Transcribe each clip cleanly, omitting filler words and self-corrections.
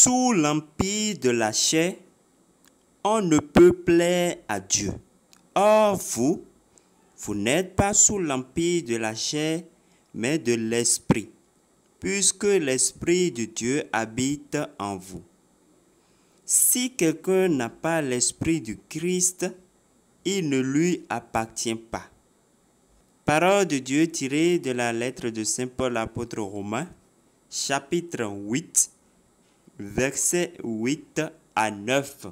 Sous l'empire de la chair, on ne peut plaire à Dieu. Or, vous n'êtes pas sous l'empire de la chair, mais de l'esprit, puisque l'esprit de Dieu habite en vous. Si quelqu'un n'a pas l'esprit du Christ, il ne lui appartient pas. Parole de Dieu tirée de la lettre de Saint Paul apôtre aux Romains, chapitre 8, versets 8 à 9.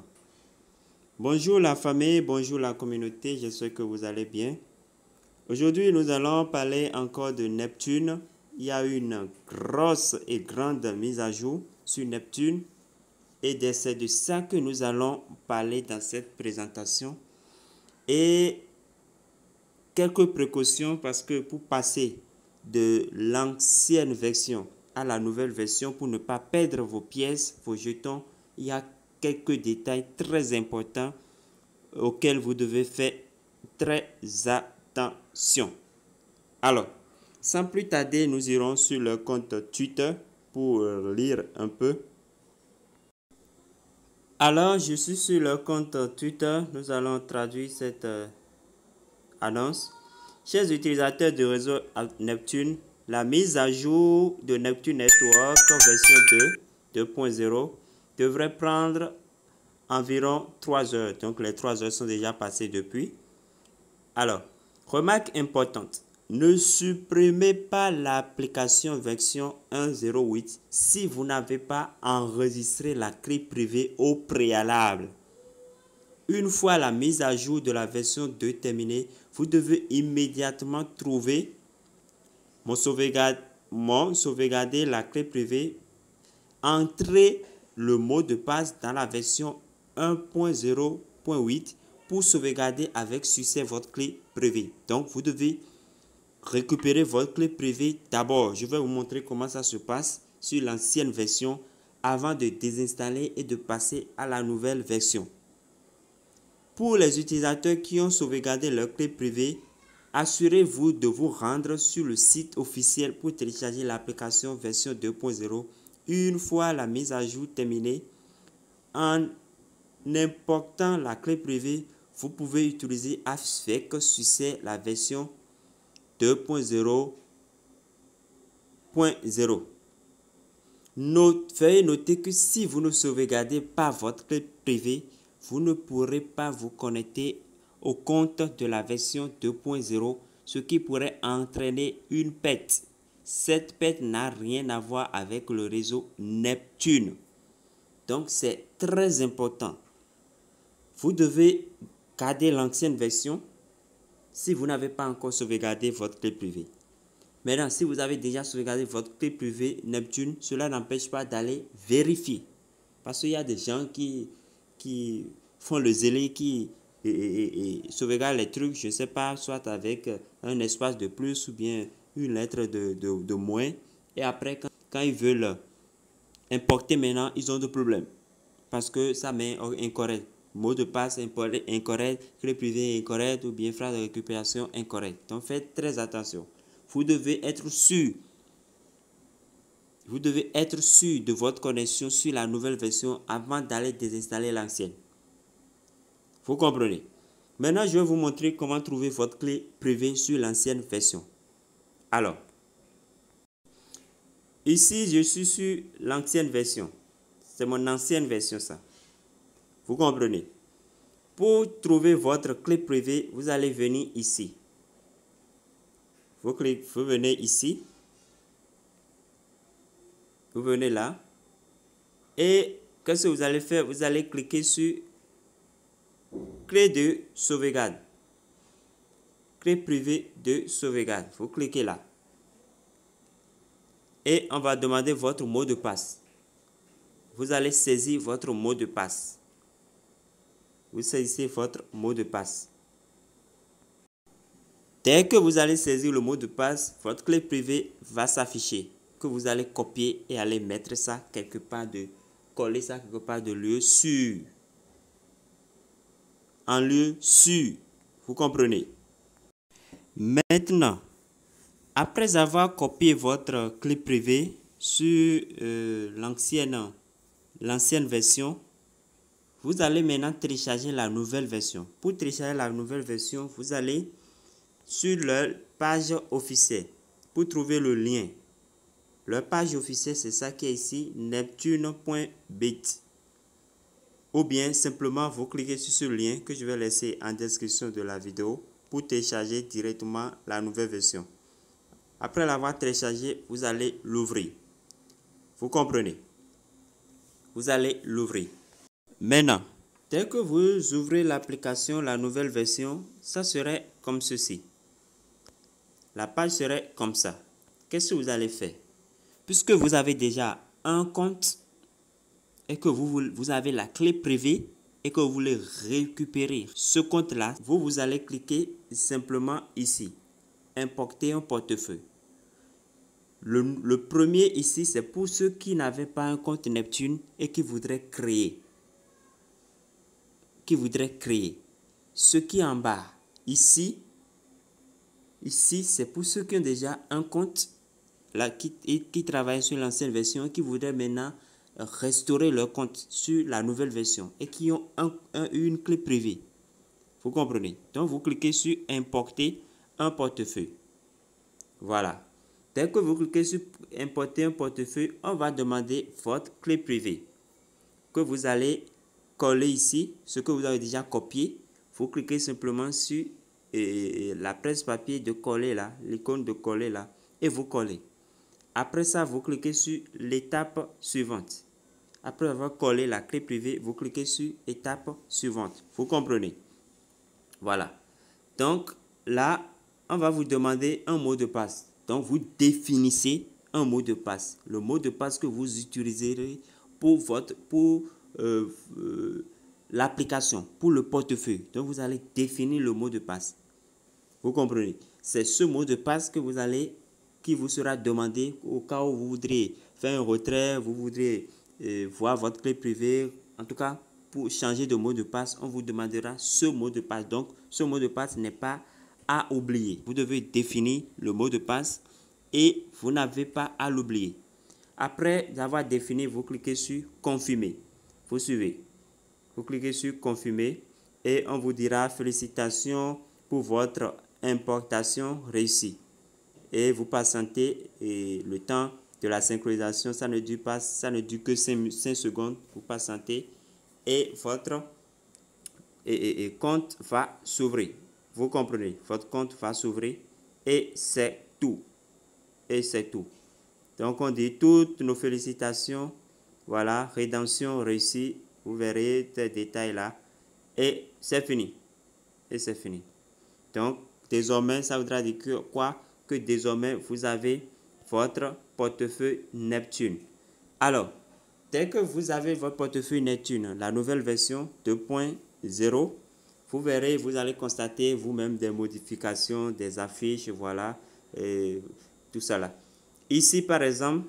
Bonjour la famille, bonjour la communauté, j'espère que vous allez bien. Aujourd'hui, nous allons parler encore de Neptune. Il y a une grosse et grande mise à jour sur Neptune. Et c'est de ça que nous allons parler dans cette présentation. Et quelques précautions parce que pour passer de l'ancienne version à la nouvelle version, pour ne pas perdre vos pièces, vos jetons, il y a quelques détails très importants auxquels vous devez faire très attention. Alors, sans plus tarder, nous irons sur le compte Twitter pour lire un peu. Alors, je suis sur le compte Twitter. Nous allons traduire cette annonce. Chers utilisateurs du réseau Neptune, la mise à jour de Neptune Network version 2.0 devrait prendre environ 3 heures. Donc, les 3 heures sont déjà passées depuis. Alors, remarque importante. Ne supprimez pas l'application version 1.08 si vous n'avez pas enregistré la clé privée au préalable. Une fois la mise à jour de la version 2 terminée, vous devez immédiatement trouver sauvegarder la clé privée, entrez le mot de passe dans la version 1.0.8 pour sauvegarder avec succès votre clé privée. Donc, vous devez récupérer votre clé privée d'abord. Je vais vous montrer comment ça se passe sur l'ancienne version avant de désinstaller et de passer à la nouvelle version. Pour les utilisateurs qui ont sauvegardé leur clé privée, assurez-vous de vous rendre sur le site officiel pour télécharger l'application version 2.0 une fois la mise à jour terminée. En important la clé privée, vous pouvez utiliser avec succès la version 2.0.0. Veuillez noter que si vous ne sauvegardez pas votre clé privée, vous ne pourrez pas vous connecter au compte de la version 2.0, ce qui pourrait entraîner une perte. Cette perte n'a rien à voir avec le réseau Neptune. Donc, c'est très important. Vous devez garder l'ancienne version si vous n'avez pas encore sauvegardé votre clé privée. Maintenant, si vous avez déjà sauvegardé votre clé privée Neptune, cela n'empêche pas d'aller vérifier. Parce qu'il y a des gens qui font le zélé, qui sauvegardent les trucs, je ne sais pas, soit avec un espace de plus ou bien une lettre de moins. Et après, quand ils veulent importer maintenant, ils ont des problèmes. Parce que ça met incorrect. Mot de passe incorrect, clé privée incorrecte ou bien phrase de récupération incorrecte. Donc faites très attention. Vous devez être sûr. Vous devez être sûr de votre connexion sur la nouvelle version avant d'aller désinstaller l'ancienne. Vous comprenez? Maintenant, je vais vous montrer comment trouver votre clé privée sur l'ancienne version. Alors, ici, je suis sur l'ancienne version. C'est mon ancienne version, ça. Vous comprenez? Pour trouver votre clé privée, vous allez venir ici. Vous venez ici. Vous venez là. Et qu'est-ce que vous allez faire? Vous allez cliquer sur clé de sauvegarde. Clé privée de sauvegarde. Vous cliquez là. Et on va demander votre mot de passe. Vous allez saisir votre mot de passe. Vous saisissez votre mot de passe. Dès que vous allez saisir le mot de passe, votre clé privée va s'afficher. Que vous allez copier et aller mettre ça quelque part coller ça quelque part de lieu sûr. En lieu sûr. Vous comprenez? Maintenant, après avoir copié votre clé privée sur l'ancienne l'ancienne version, vous allez maintenant télécharger la nouvelle version. Pour télécharger la nouvelle version, vous allez sur leur page officielle pour trouver le lien. Leur page officielle, c'est ça qui est ici, neptune.bit. Ou bien simplement vous cliquez sur ce lien que je vais laisser en description de la vidéo pour télécharger directement la nouvelle version. Après l'avoir téléchargé, vous allez l'ouvrir. Vous comprenez? Vous allez l'ouvrir. Maintenant, dès que vous ouvrez l'application, la nouvelle version, ça serait comme ceci. La page serait comme ça. Qu'est-ce que vous allez faire? Puisque vous avez déjà un compte et que vous avez la clé privée et que vous voulez récupérer ce compte-là, vous allez cliquer simplement ici. Importer un portefeuille. Le premier ici, c'est pour ceux qui n'avaient pas un compte Neptune et qui voudraient créer. Ce qui est en bas, ici, c'est pour ceux qui ont déjà un compte là, qui travaillent sur l'ancienne version et qui voudraient maintenant restaurer leur compte sur la nouvelle version et qui ont une clé privée. Vous comprenez? Donc, vous cliquez sur importer un portefeuille. Voilà. Dès que vous cliquez sur importer un portefeuille, on va demander votre clé privée que vous allez coller ici, ce que vous avez déjà copié. Vous cliquez simplement sur la presse papier de coller là, l'icône de coller là, et vous collez. Après ça, vous cliquez sur l'étape suivante. Après avoir collé la clé privée, vous cliquez sur étape suivante. Vous comprenez? Voilà. Donc là, on va vous demander un mot de passe. Donc vous définissez un mot de passe. Le mot de passe que vous utiliserez pour l'application, pour le portefeuille. Donc vous allez définir le mot de passe. Vous comprenez? C'est ce mot de passe que qui vous sera demandé au cas où vous voudrez faire un retrait, vous voudrez voir votre clé privée. En tout cas, pour changer de mot de passe, on vous demandera ce mot de passe. Donc, ce mot de passe n'est pas à oublier. Vous devez définir le mot de passe et vous n'avez pas à l'oublier. Après avoir défini, vous cliquez sur confirmer. Vous suivez. Vous cliquez sur confirmer et on vous dira félicitations pour votre importation réussie. Et vous patientez et le temps de la synchronisation, ça ne dure que 5 secondes. Vous patientez et votre compte va s'ouvrir. Vous comprenez? Votre compte va s'ouvrir et c'est tout. Et c'est tout. Donc on dit toutes nos félicitations. Voilà, rédemption réussie. Vous verrez ces détails là. Et c'est fini. Et c'est fini. Donc désormais, ça voudra dire que quoi? Que désormais vous avez votre portefeuille Neptune. Alors, dès que vous avez votre portefeuille Neptune, la nouvelle version 2.0, vous verrez, vous allez constater vous-même des modifications, des affiches, voilà, et tout ça là. Ici, par exemple,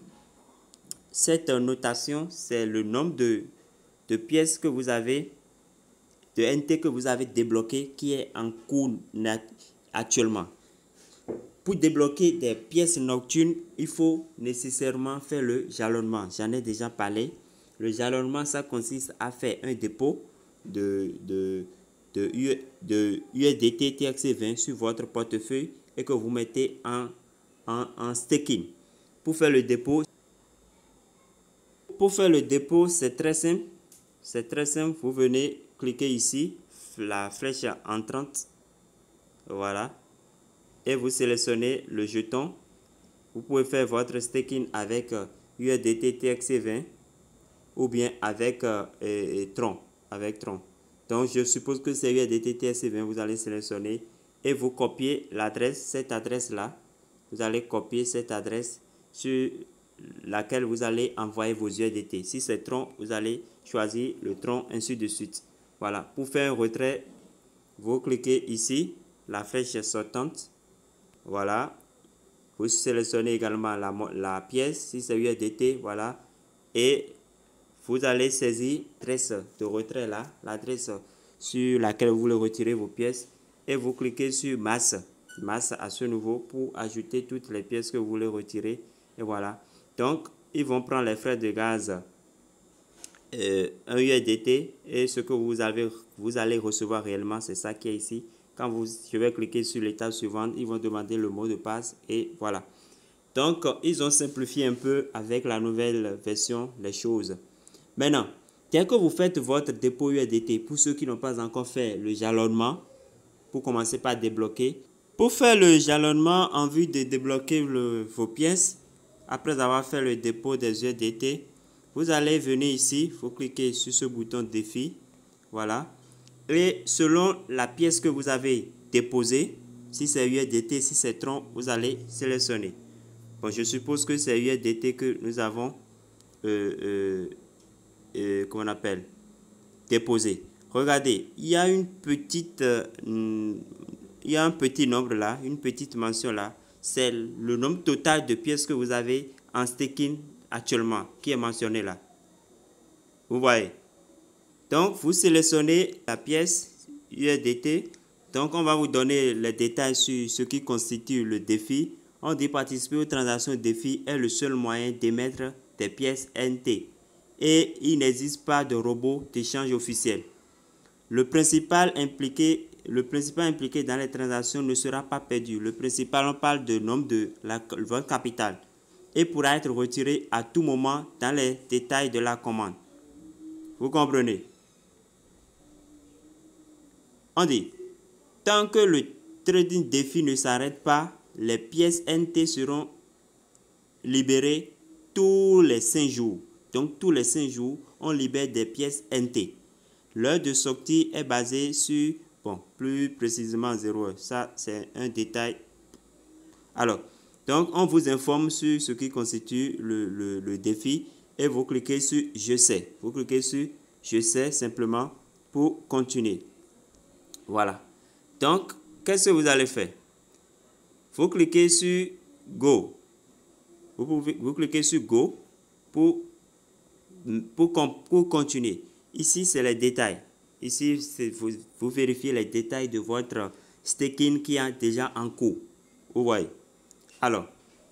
cette notation, c'est le nombre de pièces que vous avez, de NT que vous avez débloqué qui est en cours actuellement. Pour débloquer des pièces nocturnes, il faut nécessairement faire le jalonnement. J'en ai déjà parlé. Le jalonnement, ça consiste à faire un dépôt de USDT TRC20 sur votre portefeuille et que vous mettez en staking. Pour faire le dépôt, c'est très simple. C'est très simple. Vous venez cliquer ici, la flèche entrante. Voilà. Et vous sélectionnez le jeton. Vous pouvez faire votre staking avec USDT TRC20 ou bien avec Tron. Donc, je suppose que c'est USDT TRC20. Vous allez sélectionner et vous copiez l'adresse, cette adresse-là. Vous allez copier cette adresse sur laquelle vous allez envoyer vos USDT. Si c'est Tron, vous allez choisir le Tron, ainsi de suite. Voilà. Pour faire un retrait, vous cliquez ici, la flèche sortante. Voilà. Vous sélectionnez également la pièce, si c'est USDT, voilà. Et vous allez saisir l'adresse de retrait là, l'adresse sur laquelle vous voulez retirer vos pièces. Et vous cliquez sur masse à ce niveau pour ajouter toutes les pièces que vous voulez retirer. Et voilà. Donc, ils vont prendre les frais de gaz un USDT et ce que vous allez recevoir réellement, c'est ça qui est ici. Je vais cliquer sur l'étape suivante, ils vont demander le mot de passe et voilà. Donc, ils ont simplifié un peu avec la nouvelle version les choses. Maintenant, dès que vous faites votre dépôt USDT, pour ceux qui n'ont pas encore fait le jalonnement, pour commencer par débloquer. Pour faire le jalonnement en vue de débloquer vos pièces, après avoir fait le dépôt des USDT, vous allez venir ici, vous cliquez sur ce bouton défi, voilà. Et selon la pièce que vous avez déposée, si c'est USDT, si c'est Tron, vous allez sélectionner. Bon, je suppose que c'est USDT que nous avons, comment on appelle, déposé. Regardez, il y a une petite, il y a un petit nombre là, une petite mention là. C'est le nombre total de pièces que vous avez en staking actuellement, qui est mentionné là. Vous voyez. Donc, vous sélectionnez la pièce USDT. Donc, on va vous donner les détails sur ce qui constitue le défi. On dit participer aux transactions défi est le seul moyen d'émettre des pièces NT. Et il n'existe pas de robot d'échange officiel. Le principal impliqué dans les transactions ne sera pas perdu. Le principal, on parle de nombre de votre capital et pourra être retiré à tout moment dans les détails de la commande. Vous comprenez? On dit, tant que le trading défi ne s'arrête pas, les pièces NT seront libérées tous les 5 jours. Donc, tous les 5 jours, on libère des pièces NT. L'heure de sortie est basée sur, bon, plus précisément 0 heure. Ça, c'est un détail. Alors, donc, on vous informe sur ce qui constitue le défi et vous cliquez sur « Je sais ». Vous cliquez sur « Je sais » simplement pour continuer. Voilà. Donc, qu'est-ce que vous allez faire? Vous cliquez sur « Go ». Vous cliquez sur « Go » pour continuer. Ici, c'est les détails. Ici, vous vérifiez les détails de votre staking qui est déjà en cours. Vous voyez. Alors,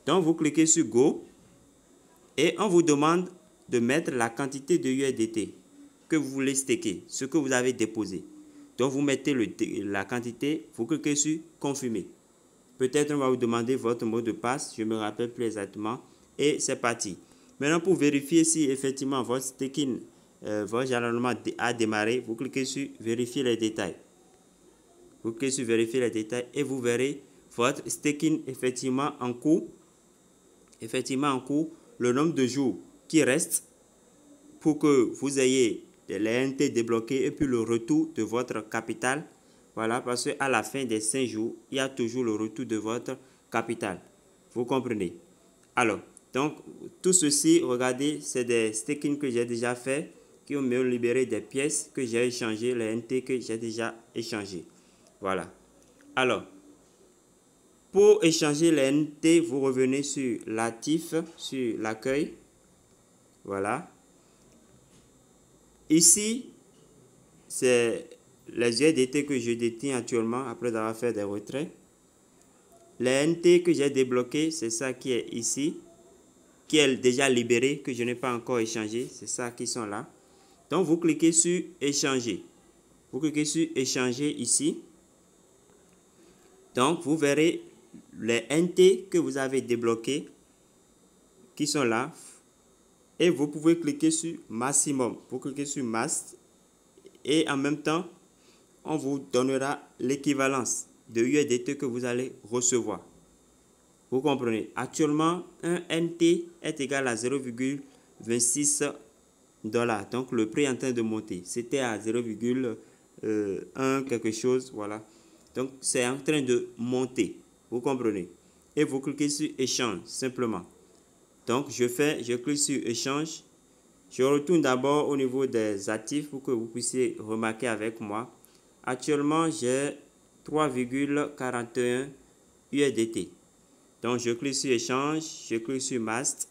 donc vous cliquez sur Go et on vous demande de mettre la quantité de USDT que vous voulez staker, ce que vous avez déposé. Donc, vous mettez la quantité, vous cliquez sur Confirmer. Peut-être on va vous demander votre mot de passe, je ne me rappelle plus exactement. Et c'est parti. Maintenant, pour vérifier si effectivement votre staking, votre jalonnement a démarré, vous cliquez sur Vérifier les détails. Vous cliquez sur Vérifier les détails et vous verrez votre staking effectivement en cours. Effectivement en cours, le nombre de jours qui reste pour que vous ayez les NT débloqués et puis le retour de votre capital. Voilà, parce qu'à la fin des 5 jours, il y a toujours le retour de votre capital. Vous comprenez? Alors, donc, tout ceci, regardez, c'est des stakings que j'ai déjà fait, qui ont me libéré des pièces que j'ai échangées, les NT que j'ai déjà échangées. Voilà. Alors, pour échanger les NT, vous revenez sur l'actif, sur l'accueil. Voilà. Ici, c'est les USDT que je détiens actuellement après avoir fait des retraits. Les NT que j'ai débloqués, c'est ça qui est ici, qui est déjà libéré, que je n'ai pas encore échangé. C'est ça qui sont là. Donc, vous cliquez sur Échanger. Vous cliquez sur Échanger ici. Donc, vous verrez les NT que vous avez débloqués qui sont là. Et vous pouvez cliquer sur Maximum. Vous cliquez sur Max. Et en même temps, on vous donnera l'équivalence de USDT que vous allez recevoir. Vous comprenez? Actuellement, un NT est égal à 0,26 $. Donc, le prix est en train de monter. C'était à 0,1 quelque chose. Voilà. Donc, c'est en train de monter. Vous comprenez? Et vous cliquez sur Échange, simplement. Donc, je clique sur Échange. Je retourne d'abord au niveau des actifs pour que vous puissiez remarquer avec moi. Actuellement, j'ai 3,41 USDT. Donc, je clique sur Échange, je clique sur Mast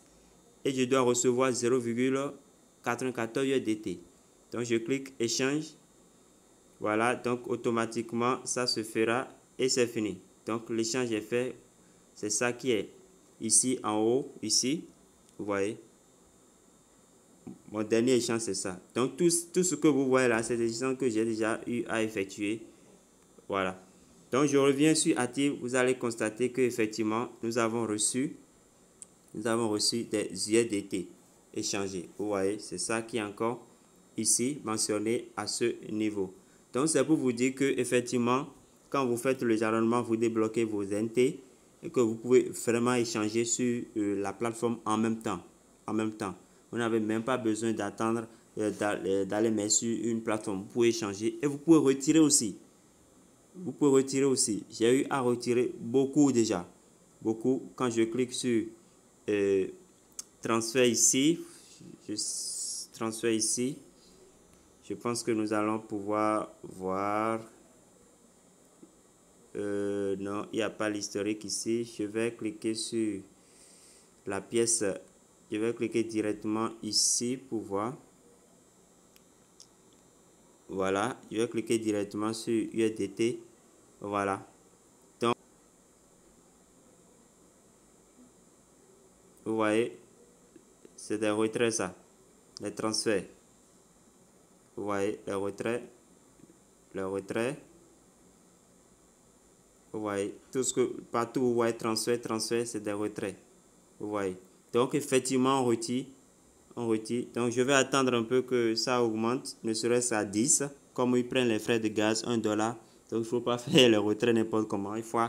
et je dois recevoir 0,94 USDT. Donc, je clique Échange. Voilà, donc automatiquement, ça se fera et c'est fini. Donc, l'échange est fait. C'est ça qui est ici en haut, ici. Vous voyez. Mon dernier échange, c'est ça. Donc, tout ce que vous voyez là, c'est des échanges que j'ai déjà eu à effectuer. Voilà. Donc, je reviens sur Active. Vous allez constater qu'effectivement, nous avons reçu des USDT échangés. Vous voyez, c'est ça qui est encore ici mentionné à ce niveau. Donc, c'est pour vous dire que effectivement, quand vous faites le jalonnement, vous débloquez vos NT et que vous pouvez vraiment échanger sur la plateforme en même temps. Vous n'avez même pas besoin d'attendre d'aller mettre sur une plateforme. Vous pouvez échanger et vous pouvez retirer aussi. J'ai eu à retirer beaucoup déjà. Beaucoup. Quand je clique sur transfert ici, transfert ici, je pense que nous allons pouvoir voir. Non, il n'y a pas l'historique ici. Je vais cliquer sur la pièce. Je vais cliquer directement ici pour voir. Voilà, je vais cliquer directement sur USDT. Voilà. Donc, vous voyez, c'est des retraits ça, les transferts. Vous voyez, les retraits. Vous voyez, partout où vous voyez transfert, c'est des retraits. Vous voyez. Donc, effectivement, on retire. Donc, je vais attendre un peu que ça augmente, ne serait-ce à 10. Comme ils prennent les frais de gaz, 1 dollar. Donc, il ne faut pas faire le retrait n'importe comment. Il faut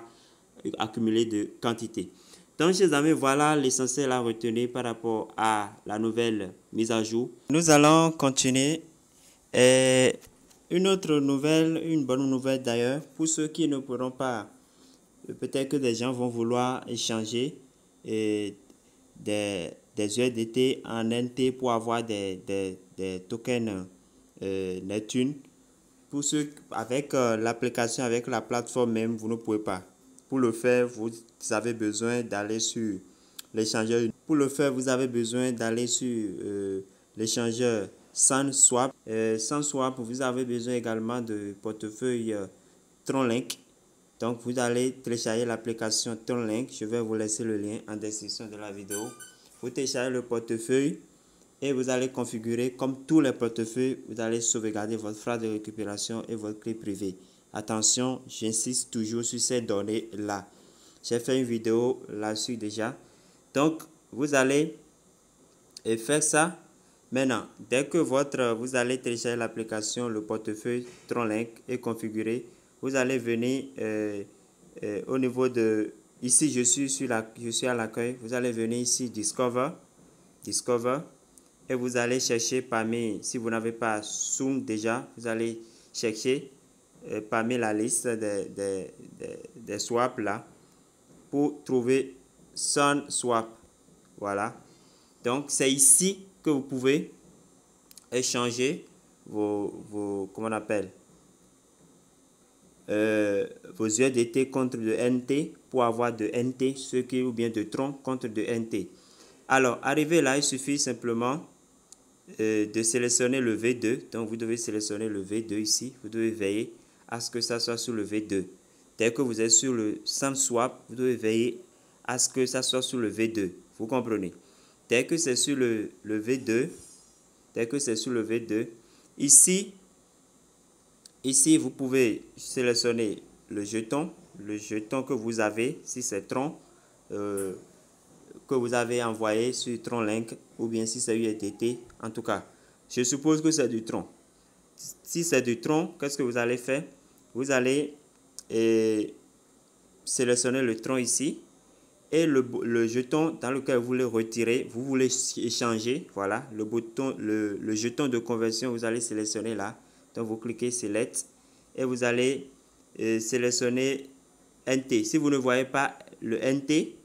accumuler de quantité. Donc, chers amis, voilà l'essentiel à retenir par rapport à la nouvelle mise à jour. Nous allons continuer. Une autre nouvelle, une bonne nouvelle d'ailleurs, pour ceux qui ne pourront pas, peut-être que des gens vont vouloir échanger des USDT en NT pour avoir des tokens Neptune. Pour ceux avec l'application, avec la plateforme même, vous ne pouvez pas. Pour le faire, vous avez besoin d'aller sur l'échangeur. Pour le faire, vous avez besoin d'aller sur l'échangeur SunSwap. SunSwap, vous avez besoin également de portefeuille TronLink. Donc, vous allez télécharger l'application TronLink. Je vais vous laisser le lien en description de la vidéo. Vous téléchargez le portefeuille et vous allez configurer comme tous les portefeuilles. Vous allez sauvegarder votre phrase de récupération et votre clé privée. Attention, j'insiste toujours sur ces données-là. J'ai fait une vidéo là-dessus déjà. Donc, vous allez faire ça. Maintenant, dès que vous allez télécharger l'application, le portefeuille TronLink est configuré, vous allez venir au niveau de... Ici, je suis à l'accueil. Vous allez venir ici, Discover. Et vous allez chercher parmi, si vous n'avez pas Zoom déjà, vous allez chercher parmi la liste des swaps là pour trouver SunSwap. Voilà. Donc, c'est ici que vous pouvez échanger comment on appelle, vos USDT contre de NT pour avoir de NT, ou bien de Tron contre de NT. Alors, arrivé là, il suffit simplement de sélectionner le V2. Donc, vous devez sélectionner le V2 ici. Vous devez veiller à ce que ça soit sur le V2. Dès que vous êtes sur le SunSwap, vous devez veiller à ce que ça soit sur le V2. Vous comprenez? Dès que c'est sur le V2, ici, vous pouvez sélectionner le jeton que vous avez, si c'est Tron, que vous avez envoyé sur TronLink, ou bien si c'est USDT. En tout cas, je suppose que c'est du Tron. Si c'est du Tron, qu'est-ce que vous allez faire? Vous allez sélectionner le Tron ici. Et le jeton dans lequel vous voulez retirer, vous voulez échanger, voilà, le jeton de conversion, vous allez sélectionner là. Donc, vous cliquez Select et vous allez sélectionner NT. Si vous ne voyez pas le NT,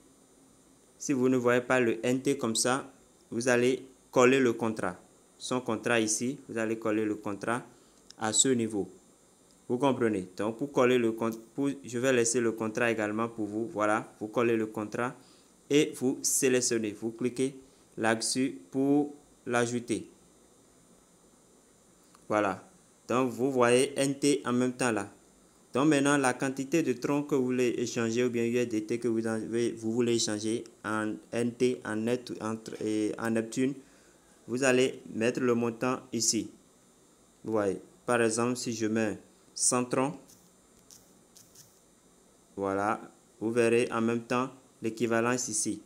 comme ça, vous allez coller le contrat. Son contrat ici, vous allez coller le contrat à ce niveau. Vous comprenez? Donc, pour coller le contrat, je vais laisser le contrat également pour vous. Voilà, vous collez le contrat et vous sélectionnez. Vous cliquez là-dessus pour l'ajouter. Voilà. Donc, vous voyez NT en même temps là. Donc, maintenant, la quantité de troncs que vous voulez échanger ou bien USDT que vous voulez échanger en NT, en Neptune, vous allez mettre le montant ici. Vous voyez, par exemple, si je mets 100 troncs, voilà, vous verrez en même temps l'équivalence ici.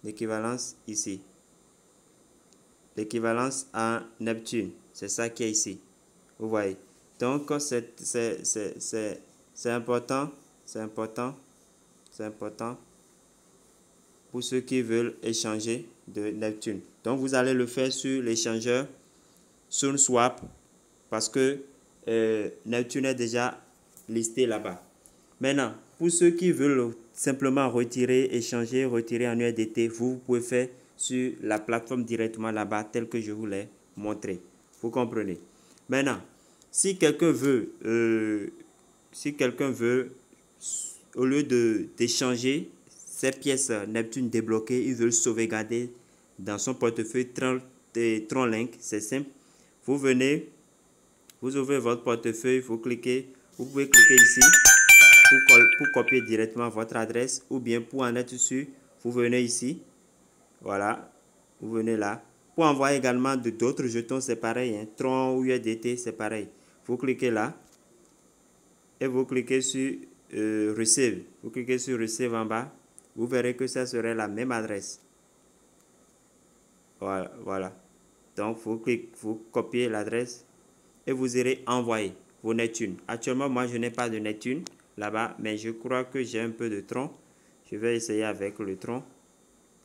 L'équivalence ici. L'équivalence en Neptune. C'est ça qui est ici. Vous voyez. Donc, c'est important. C'est important. C'est important pour ceux qui veulent échanger de Neptune. Donc, vous allez le faire sur l'échangeur SunSwap parce que Neptune est déjà listé là-bas. Maintenant, pour ceux qui veulent simplement retirer, échanger, retirer en USDT, vous pouvez faire sur la plateforme directement là-bas, tel que je vous l'ai montré. Vous comprenez? Maintenant, si quelqu'un veut, au lieu d'échanger ces pièces Neptune débloquées, il veut sauvegarder dans son portefeuille TronLink, c'est simple. Vous venez, vous ouvrez votre portefeuille, vous pouvez cliquer ici pour copier directement votre adresse, ou bien pour en être sûr, vous venez ici, voilà, vous venez là. Pour envoyer également d'autres jetons, c'est pareil, hein. Tron ou USDT, c'est pareil. Vous cliquez là et vous cliquez sur Receive. Vous cliquez sur Receive en bas, vous verrez que ça serait la même adresse. Voilà, voilà. Donc, vous copiez l'adresse et vous irez envoyer vos Neptune. Actuellement, moi, je n'ai pas de Neptune là-bas, mais je crois que j'ai un peu de Tron. Je vais essayer avec le Tron.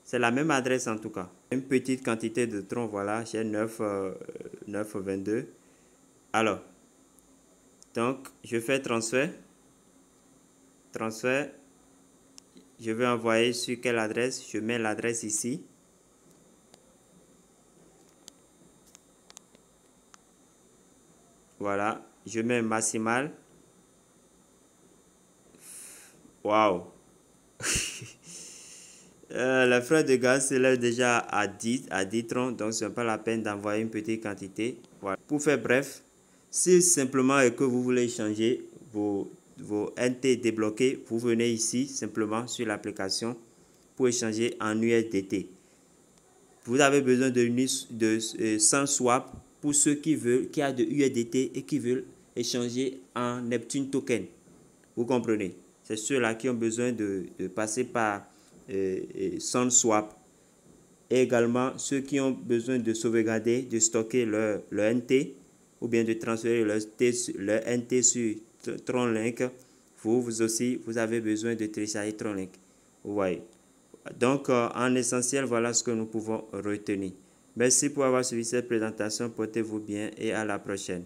C'est la même adresse en tout cas. Une petite quantité de Tron, voilà, j'ai 9,22. Alors, donc, je fais transfert. Transfert. Je vais envoyer sur quelle adresse? Je mets l'adresse ici. Voilà, je mets maximal. Waouh! Les frais de gaz s'élèvent déjà à 10 troncs, donc ce n'est pas la peine d'envoyer une petite quantité. Voilà. Pour faire bref, si simplement que vous voulez changer vos NT débloqués, vous venez ici simplement sur l'application pour échanger en USDT. Vous avez besoin de 100 swap pour ceux qui a de USDT et qui veulent échanger en Neptune token. Vous comprenez? C'est ceux-là qui ont besoin de passer par SunSwap. Et également ceux qui ont besoin de sauvegarder, de stocker leur NT ou bien de transférer leur NT sur TronLink. Vous aussi, vous avez besoin de télécharger TronLink. Vous voyez. Donc, en essentiel, voilà ce que nous pouvons retenir. Merci pour avoir suivi cette présentation. Portez-vous bien et à la prochaine.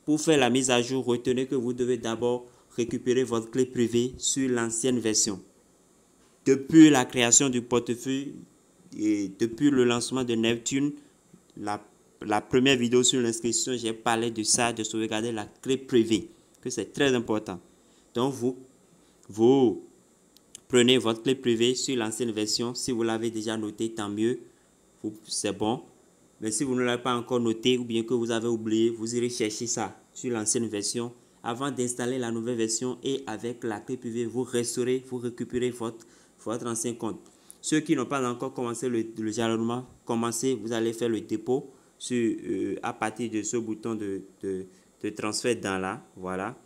Pour faire la mise à jour, retenez que vous devez d'abord récupérer votre clé privée sur l'ancienne version. Depuis la création du portefeuille et depuis le lancement de Neptune, la première vidéo sur l'inscription, j'ai parlé de ça, de sauvegarder la clé privée, que c'est très important. Donc, vous prenez votre clé privée sur l'ancienne version. Si vous l'avez déjà noté, tant mieux, c'est bon. Mais si vous ne l'avez pas encore noté ou bien que vous avez oublié, vous irez chercher ça sur l'ancienne version avant d'installer la nouvelle version et avec la clé privée, vous restaurez, vous récupérez votre ancien compte. Ceux qui n'ont pas encore commencé le jalonnement, commencez, vous allez faire le dépôt à partir de ce bouton de transfert dans là, voilà.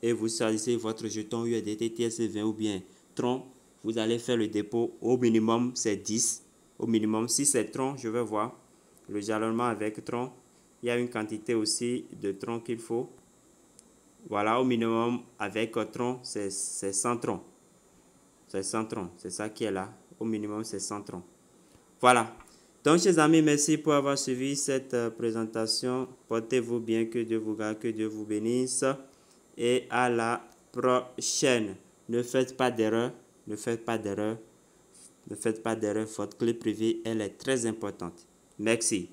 Et vous choisissez votre jeton USDT TRC20 ou bien Tron. Vous allez faire le dépôt, au minimum c'est 10. Au minimum, si c'est Tron, je vais voir le jalonnement avec Tron. Il y a une quantité aussi de Tron qu'il faut. Voilà, au minimum avec Tron, c'est 100 Tron. C'est 100 Tron, c'est ça qui est là. Au minimum, c'est 100 Tron. Voilà. Donc, chers amis, merci pour avoir suivi cette présentation. Portez-vous bien, que Dieu vous garde, que Dieu vous bénisse. Et à la prochaine. Ne faites pas d'erreur. Ne faites pas d'erreur. Ne faites pas d'erreur. Votre clé privée, elle est très importante. Merci.